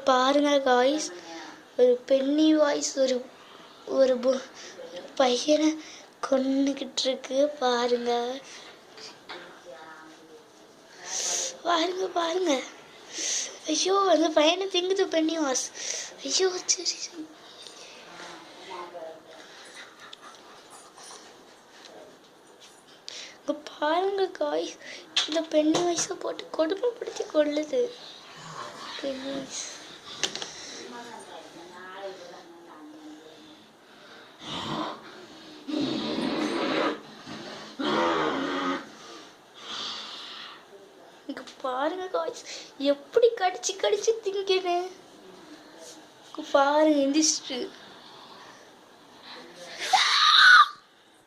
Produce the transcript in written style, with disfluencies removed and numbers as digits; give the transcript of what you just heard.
பாருங்க காய்ஸ், ஒரு Penney voice ஒரு ஒரு பையனை கொன்னுக்கிட்டு இருக்கு. பாருங்க பாருங்க பாருங்க. ஐயோ, அந்த பையனை திங்குது பென்னி வாய்ஸ். ஐயோ சரி. பாருங்க காய்ஸ், இந்த பென்னி வாய்ஸை போட்டு கொடுமைப்படுத்தி கொள்ளுது. பென்னி வாய்ஸ் பாருங்க காய்ஸ், எப்படி கடிச்சு கடிச்சு திங்கிறேன் பாருங்க. எந்திரிச்சிட்டு